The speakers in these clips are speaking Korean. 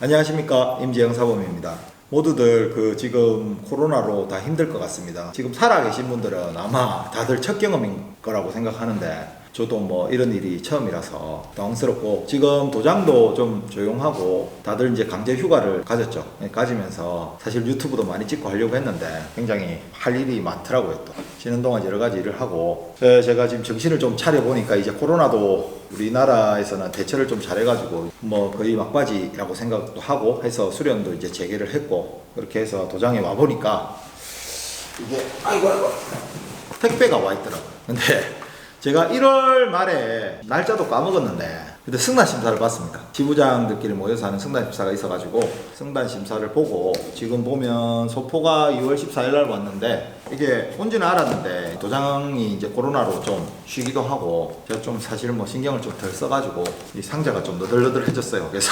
안녕하십니까, 임지영 사범입니다. 모두들 지금 코로나로 다 힘들 것 같습니다. 지금 살아계신 분들은 아마 다들 첫 경험인 거라고 생각하는데 저도 뭐 이런 일이 처음이라서 당황스럽고, 지금 도장도 좀 조용하고 다들 이제 강제 휴가를 가졌죠. 가지면서 사실 유튜브도 많이 찍고 하려고 했는데 굉장히 할 일이 많더라고요. 또 쉬는 동안 여러 가지 일을 하고, 제가 지금 정신을 좀 차려보니까 이제 코로나도 우리나라에서는 대처를 좀 잘해가지고 뭐 거의 막바지라고 생각도 하고 해서 수련도 이제 재개를 했고, 그렇게 해서 도장에 와보니까 이게 아이고 택배가 와 있더라고요. 근데 제가 1월 말에 날짜도 까먹었는데 그때 승단 심사를 봤습니다. 지부장들끼리 모여서 하는 승단 심사가 있어가지고 승단 심사를 보고, 지금 보면 소포가 2월 14일 날 왔는데 이게 온지는 알았는데 도장이 이제 코로나로 좀 쉬기도 하고 제가 좀 사실 뭐 신경을 좀 덜 써가지고 이 상자가 좀 너덜너덜해졌어요. 그래서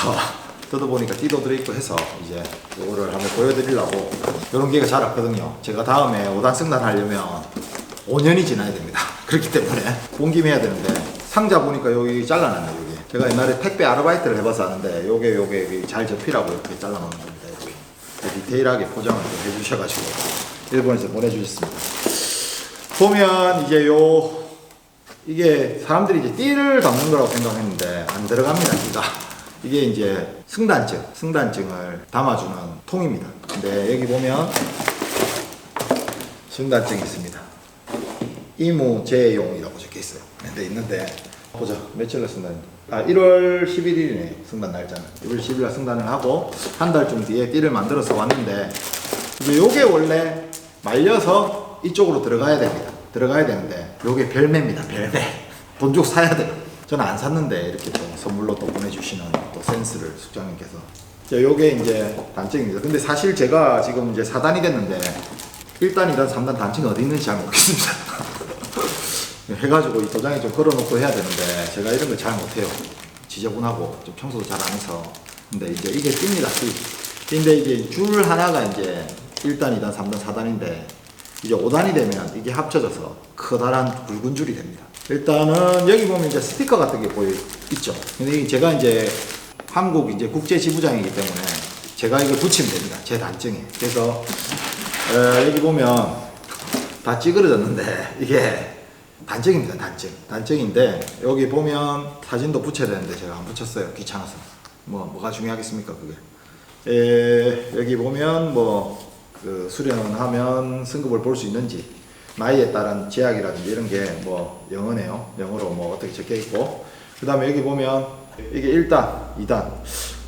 뜯어보니까 띠도 들어있고 해서 이제 이거를 한번 보여드리려고. 이런 기회가 잘 왔거든요. 제가 다음에 5단 승단 하려면 5년이 지나야 됩니다. 그렇기 때문에 본 김에 해야 되는데, 상자 보니까 여기 잘라놨네. 여기 제가 옛날에 택배 아르바이트를 해봐서 아는데 요게 잘 접히라고 이렇게 잘라놓는 겁니다. 이렇게 디테일하게 포장을 해주셔가지고 일본에서 보내주셨습니다. 보면 이제 이게 사람들이 이제 띠를 담는 거라고 생각했는데 안 들어갑니다. 띠가 이게 이제 승단증을 담아주는 통입니다. 근데 여기 보면 승단증이 있습니다. 이무제용이라고 적혀있어요. 근데 있는데 보자, 며칠 날 승단? 1월 11일이네 승단 날짜는. 1월 10일 날 승단을 하고 한 달쯤 뒤에 띠를 만들어서 왔는데, 이제 요게 원래 말려서 이쪽으로 들어가야 됩니다. 들어가야 되는데 요게 별매입니다. 별매. 돈 주고 사야 돼요. 저는 안 샀는데 이렇게 또 선물로 또 보내주시는 또 센스를 숙장님께서. 요게 이제 단증입니다. 근데 사실 제가 지금 이제 4단이 됐는데 1단, 2단, 3단 단층이 어디 있는지 잘 모르겠습니다. 해가지고 이 도장에 좀 걸어놓고 해야 되는데 제가 이런 거 잘 못해요. 지저분하고 좀 청소도 잘 안 해서. 근데 이제 이게 띱니다. 근데 이게 줄 하나가 이제 1단, 2단, 3단, 4단인데 이제 5단이 되면 이게 합쳐져서 커다란 굵은 줄이 됩니다. 일단은 여기 보면 이제 스티커 같은 게 있죠. 근데 제가 이제 한국 이제 국제 지부장이기 때문에 제가 이걸 붙이면 됩니다. 제 단증에. 그래서 여기 보면 다 찌그러졌는데 이게 단증입니다. 단증인데 여기 보면 사진도 붙여야 되는데 제가 안 붙였어요. 귀찮아서. 뭐가 중요하겠습니까 그게. 여기 보면 수련을 하면 승급을 볼 수 있는지, 나이에 따른 제약이라든지 이런 게 영어네요. 영어로 어떻게 적혀 있고, 그 다음에 여기 보면 이게 1단, 2단,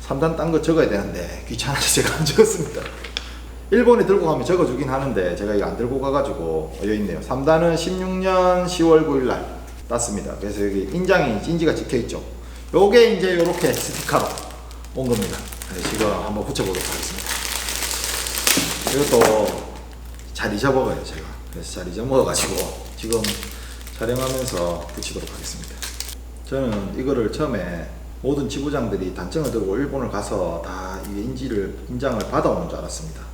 3단 딴 거 적어야 되는데 귀찮아서 제가 안 적었습니다. 일본에 들고 가면 적어주긴 하는데 제가 이거 안 들고 가가지고 여기 있네요. 3단은 16년 10월 9일 날 땄습니다. 그래서 여기 인장이 찐지가 찍혀있죠. 요게 이제 요렇게 스티커로 온 겁니다. 지금 한번 붙여보도록 하겠습니다. 이것도 잘 잊어먹어요 제가. 그래서 잘 잊어먹어가지고 지금 촬영하면서 붙이도록 하겠습니다. 저는 이거를 처음에 모든 지부장들이 단증을 들고 일본을 가서 다 이 인장을 받아오는 줄 알았습니다.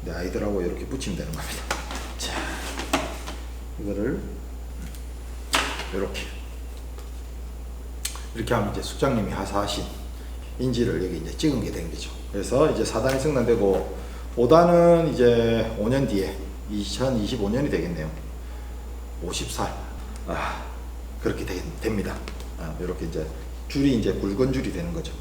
네, 아이들하고 이렇게 붙이면 되는 겁니다. 자, 이거를 이렇게 하면 이제 숙장님이 하사하신 인지를 여기 이제 찍은 게 된 거죠. 그래서 이제 4단이 승단되고 5단은 이제 5년 뒤에 2025년이 되겠네요. 50살. 그렇게 됩니다. 이렇게 이제 줄이 이제 굵은 줄이 되는 거죠.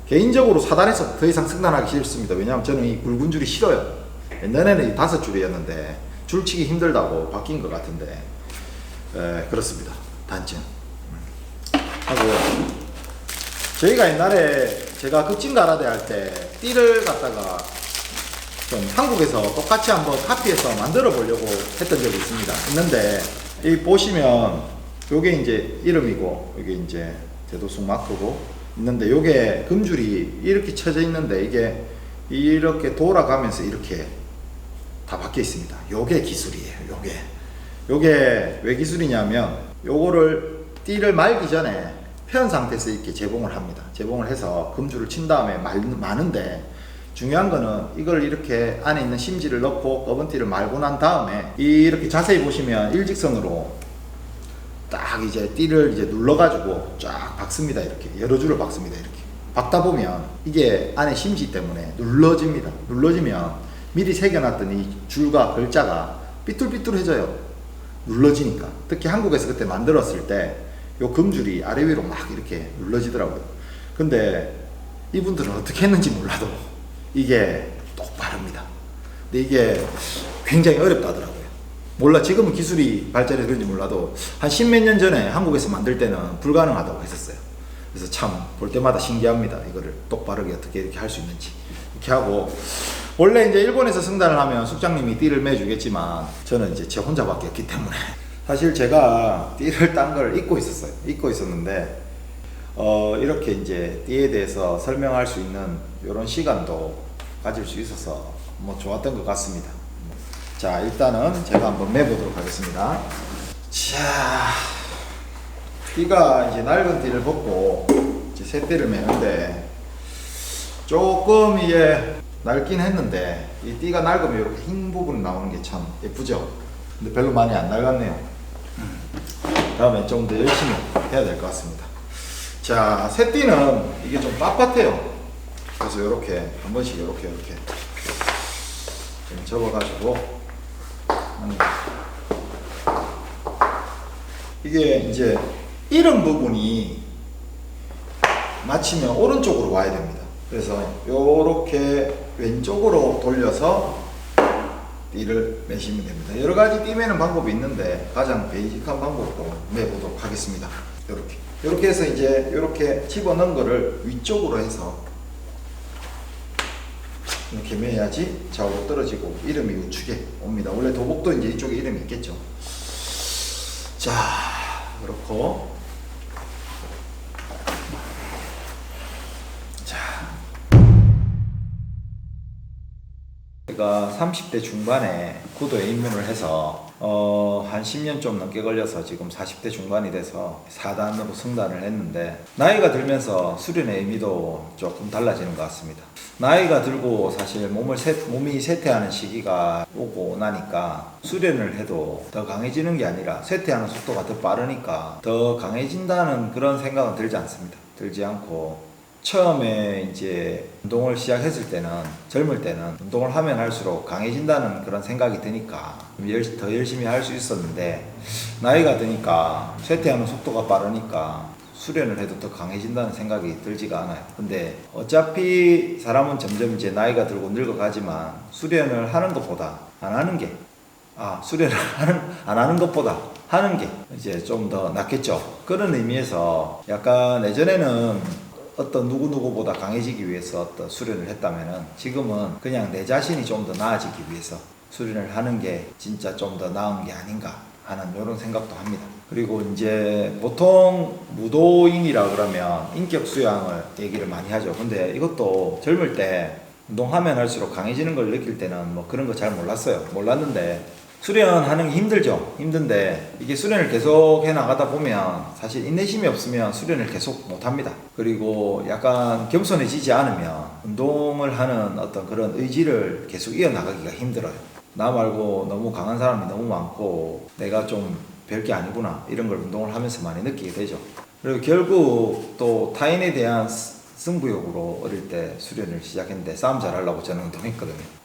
개인적으로 4단에서 더 이상 승단하기 싫습니다. 왜냐하면 저는 이 굵은 줄이 싫어요. 옛날에는 5줄이었는데 줄치기 힘들다고 바뀐 것 같은데, 그렇습니다. 단증 하고, 저희가 옛날에 제가 극진가라데 할 때 띠를 갖다가 좀 한국에서 똑같이 한번 카피해서 만들어 보려고 했던 적이 있는데 이 보시면 요게 이제 이름이고 요게 이제 대도수 마크고 있는데, 요게 금줄이 이렇게 쳐져 있는데 이게 이렇게 돌아가면서 이렇게 다 박혀 있습니다. 요게 기술이에요. 요게 왜 기술이냐면 요거를 띠를 말기 전에 편 상태에서 이렇게 재봉을 합니다. 재봉을 해서 금줄을 친 다음에 마는데, 중요한 거는 이걸 이렇게 안에 있는 심지를 넣고 검은띠를 말고 난 다음에 이렇게 자세히 보시면 일직선으로 딱 이제 띠를 이제 눌러가지고 쫙 박습니다. 이렇게 여러 줄을 박습니다. 이렇게 박다 보면 이게 안에 심지 때문에 눌러집니다. 눌러지면 미리 새겨놨던 이 줄과 글자가 삐뚤삐뚤해져요. 눌러지니까. 특히 한국에서 그때 만들었을 때 요 금줄이 아래 위로 막 이렇게 눌러지더라고요. 근데 이분들은 어떻게 했는지 몰라도 이게 똑바릅니다. 근데 이게 굉장히 어렵다더라고요. 몰라, 지금은 기술이 발전해서 그런지 몰라도 한 십몇 년 전에 한국에서 만들 때는 불가능하다고 했었어요. 그래서 참 볼 때마다 신기합니다. 이거를 똑바르게 어떻게 이렇게 할 수 있는지. 이렇게 하고, 원래 이제 일본에서 승단을 하면 숙장님이 띠를 매주겠지만 저는 이제 제 혼자밖에 없기 때문에 사실 제가 띠를 딴 걸 잊고 있었어요. 잊고 있었는데 이렇게 이제 띠에 대해서 설명할 수 있는 이런 시간도 가질 수 있어서 뭐 좋았던 것 같습니다. 자, 일단은 제가 한번 매보도록 하겠습니다. 자, 띠가 이제 낡은 띠를 벗고 이제 새 띠를 매는데 조금 이게 낡긴 했는데 이 띠가 낡으면 이렇게 흰 부분 나오는 게 참 예쁘죠. 근데 별로 많이 안 낡았네요. 다음에 좀 더 열심히 해야 될 것 같습니다. 자, 새 띠는 이게 좀 빳빳해요. 그래서 이렇게 한 번씩 이렇게 좀 접어가지고 이게 이제 이런 부분이 맞추면 오른쪽으로 와야 됩니다. 그래서 이렇게 왼쪽으로 돌려서 띠를 매시면 됩니다. 여러 가지 띠 매는 방법이 있는데 가장 베이직한 방법으로 매보도록 하겠습니다. 이렇게 해서 이제 이렇게 집어넣은 거를 위쪽으로 해서 이렇게 매야지 좌우로 떨어지고 이름이 우측에 옵니다. 원래 도복도 이제 이쪽에 이름이 있겠죠. 자, 그렇고, 자, 제가 30대 중반에 구도에 입문을 해서 한 10년 좀 넘게 걸려서 지금 40대 중반이 돼서 4단으로 승단을 했는데, 나이가 들면서 수련의 의미도 조금 달라지는 것 같습니다. 나이가 들고 사실 몸이 쇠퇴하는 시기가 오고 나니까 수련을 해도 더 강해지는 게 아니라 쇠퇴하는 속도가 더 빠르니까 더 강해진다는 그런 생각은 들지 않습니다. 들지 않고, 처음에 이제 운동을 시작했을 때는, 젊을 때는 운동을 하면 할수록 강해진다는 그런 생각이 드니까 더 열심히 할 수 있었는데, 나이가 드니까 쇠퇴하는 속도가 빠르니까 수련을 해도 더 강해진다는 생각이 들지가 않아요. 근데 어차피 사람은 점점 이제 나이가 들고 늙어가지만 수련을 하는 것보다 안 하는 게, 수련을 안 하는 것보다 하는 게 이제 좀 더 낫겠죠. 그런 의미에서 약간 예전에는 어떤 누구보다 강해지기 위해서 어떤 수련을 했다면은 지금은 그냥 내 자신이 좀 더 나아지기 위해서 수련을 하는 게 진짜 좀 더 나은 게 아닌가 하는 이런 생각도 합니다. 그리고 이제 보통 무도인이라 그러면 인격 수양을 얘기를 많이 하죠. 근데 이것도 젊을 때 운동하면 할수록 강해지는 걸 느낄 때는 뭐 그런 거 잘 몰랐는데 수련하는 게 힘들죠. 힘든데 이게 수련을 계속 해 나가다 보면 사실 인내심이 없으면 수련을 계속 못 합니다. 그리고 약간 겸손해지지 않으면 운동을 하는 어떤 그런 의지를 계속 이어나가기가 힘들어요. 나 말고 너무 강한 사람이 너무 많고 내가 좀 별게 아니구나, 이런 걸 운동을 하면서 많이 느끼게 되죠. 그리고 결국 또 타인에 대한 승부욕으로 어릴 때 수련을 시작했는데, 싸움 잘하려고 저는 운동했거든요.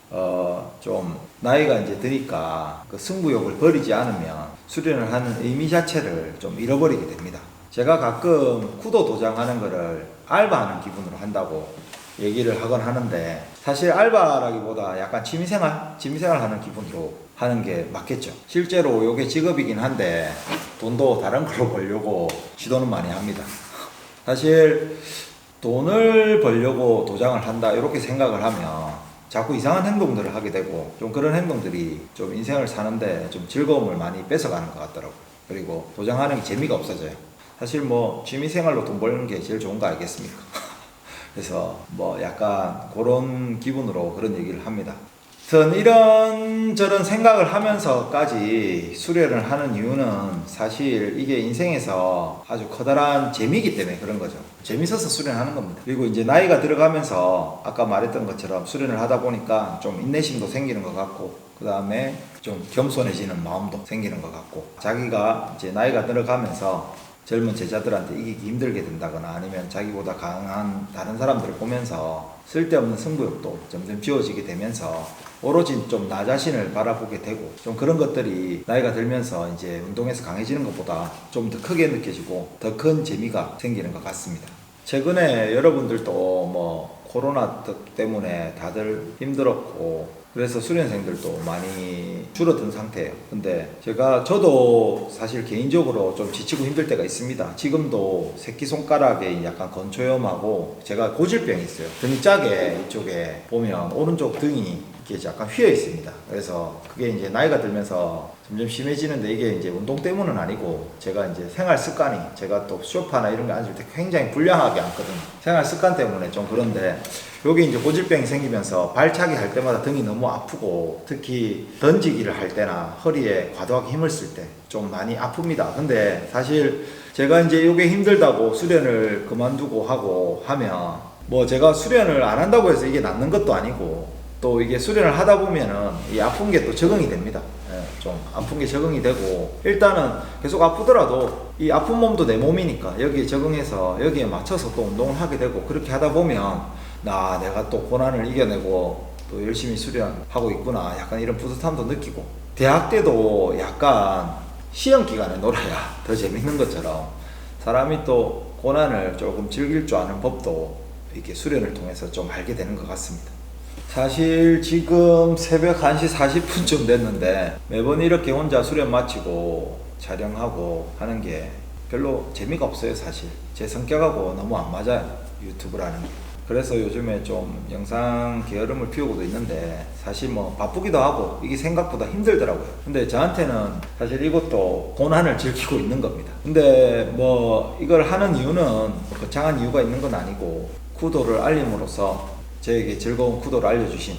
좀 나이가 이제 드니까 그 승부욕을 버리지 않으면 수련을 하는 의미 자체를 좀 잃어버리게 됩니다. 제가 가끔 쿠도 도장하는 거를 알바하는 기분으로 한다고 얘기를 하곤 하는데, 사실 알바라기보다 약간 취미생활 하는 기분으로 하는 게 맞겠죠. 실제로 이게 직업이긴 한데 돈도 다른 걸로 벌려고 시도는 많이 합니다. 사실 돈을 벌려고 도장을 한다 이렇게 생각을 하면 자꾸 이상한 행동들을 하게 되고, 좀 그런 행동들이 좀 인생을 사는데 좀 즐거움을 많이 뺏어가는 것 같더라고요. 그리고 도장하는 게 재미가 없어져요. 사실 뭐 취미생활로 돈 벌는 게 제일 좋은 거 알겠습니까? 그래서 뭐 약간 그런 기분으로 그런 얘기를 합니다. 전 이런저런 생각을 하면서까지 수련을 하는 이유는 사실 이게 인생에서 아주 커다란 재미이기 때문에 그런 거죠. 재밌어서 수련하는 겁니다. 그리고 이제 나이가 들어가면서 아까 말했던 것처럼 수련을 하다 보니까 좀 인내심도 생기는 것 같고, 그 다음에 좀 겸손해지는 마음도 생기는 것 같고, 자기가 이제 나이가 들어가면서 젊은 제자들한테 이기기 힘들게 된다거나 아니면 자기보다 강한 다른 사람들을 보면서 쓸데없는 승부욕도 점점 지워지게 되면서 오로지 좀 나 자신을 바라보게 되고 좀 그런 것들이 나이가 들면서 이제 운동에서 강해지는 것보다 좀 더 크게 느껴지고 더 큰 재미가 생기는 것 같습니다. 최근에 여러분들도 뭐 코로나 때문에 다들 힘들었고 그래서 수련생들도 많이 줄어든 상태예요. 근데 저도 사실 개인적으로 좀 지치고 힘들 때가 있습니다. 지금도 새끼손가락에 약간 건초염하고 제가 고질병이 있어요. 등이 짜게 이쪽에 보면 오른쪽 등이 이렇게 약간 휘어 있습니다. 그래서 그게 이제 나이가 들면서 점점 심해지는데 이게 이제 운동 때문은 아니고 제가 이제 생활 습관이 제가 또 소파나 이런 거 앉을 때 굉장히 불량하게 앉거든요. 생활 습관 때문에 좀 그런데 여기 이제 고질병이 생기면서 발차기 할 때마다 등이 너무 아프고 특히 던지기를 할 때나 허리에 과도하게 힘을 쓸 때 좀 많이 아픕니다. 근데 사실 제가 이제 이게 힘들다고 수련을 그만두고 하고 하면 뭐 제가 수련을 안 한다고 해서 이게 낫는 것도 아니고 또 이게 수련을 하다 보면은 이 아픈 게 또 적응이 됩니다. 좀 아픈 게 적응이 되고 일단은 계속 아프더라도 이 아픈 몸도 내 몸이니까 여기에 적응해서 여기에 맞춰서 또 운동을 하게 되고 그렇게 하다 보면 내가 또 고난을 이겨내고 또 열심히 수련하고 있구나 약간 이런 뿌듯함도 느끼고 대학 때도 약간 시험 기간에 놀아야 더 재밌는 것처럼 사람이 또 고난을 조금 즐길 줄 아는 법도 이렇게 수련을 통해서 좀 알게 되는 것 같습니다. 사실 지금 새벽 1시 40분쯤 됐는데 매번 이렇게 혼자 수련 마치고 촬영하고 하는 게 별로 재미가 없어요. 사실 제 성격하고 너무 안 맞아요, 유튜브라는 게. 그래서 요즘에 좀 영상 게으름을 피우고도 있는데 사실 뭐 바쁘기도 하고 이게 생각보다 힘들더라고요. 근데 저한테는 사실 이것도 고난을 즐기고 있는 겁니다. 근데 뭐 이걸 하는 이유는 거창한 이유가 있는 건 아니고 구도를 알림으로써 저에게 즐거운 구도를 알려주신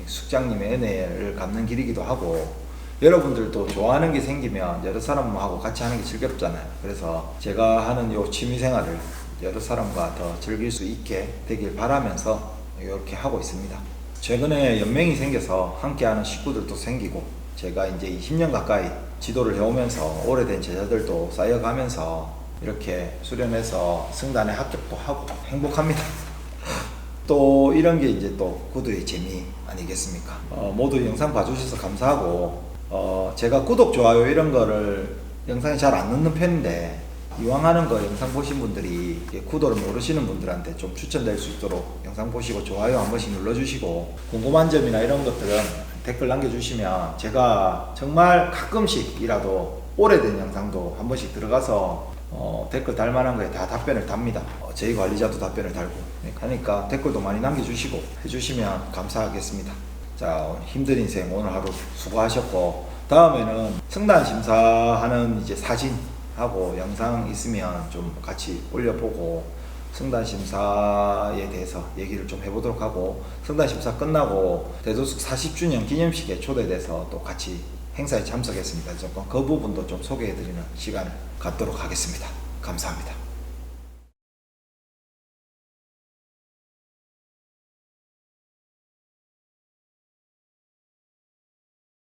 숙장님의 은혜를 갚는 길이기도 하고 여러분들도 좋아하는 게 생기면 여러 사람하고 같이 하는 게 즐겁잖아요. 그래서 제가 하는 요 취미생활을 여러 사람과 더 즐길 수 있게 되길 바라면서 이렇게 하고 있습니다. 최근에 연맹이 생겨서 함께하는 식구들도 생기고 제가 이제 20년 가까이 지도를 해오면서 오래된 제자들도 쌓여가면서 이렇게 수련해서 승단에 합격도 하고 행복합니다. 또 이런 게 이제 또 구도의 재미 아니겠습니까? 모두 영상 봐주셔서 감사하고 제가 구독, 좋아요 이런 거를 영상에 잘 안 넣는 편인데 이왕 하는 거 영상 보신 분들이 구도를 모르시는 분들한테 좀 추천될 수 있도록 영상 보시고 좋아요 한 번씩 눌러주시고 궁금한 점이나 이런 것들은 댓글 남겨주시면 제가 정말 가끔씩이라도 오래된 영상도 한 번씩 들어가서 댓글 달 만한 거에 다 답변을 답니다. 저희 관리자도 답변을 달고 하니까 댓글도 많이 남겨주시고 해주시면 감사하겠습니다. 자, 힘든 인생 오늘 하루 수고하셨고 다음에는 승단 심사하는 이제 사진하고 영상 있으면 좀 같이 올려보고 승단 심사에 대해서 얘기를 좀 해보도록 하고 승단 심사 끝나고 대도숙 40주년 기념식에 초대돼서 또 같이 행사에 참석했습니다. 그 부분도 좀 소개해드리는 시간을 갖도록 하겠습니다. 감사합니다.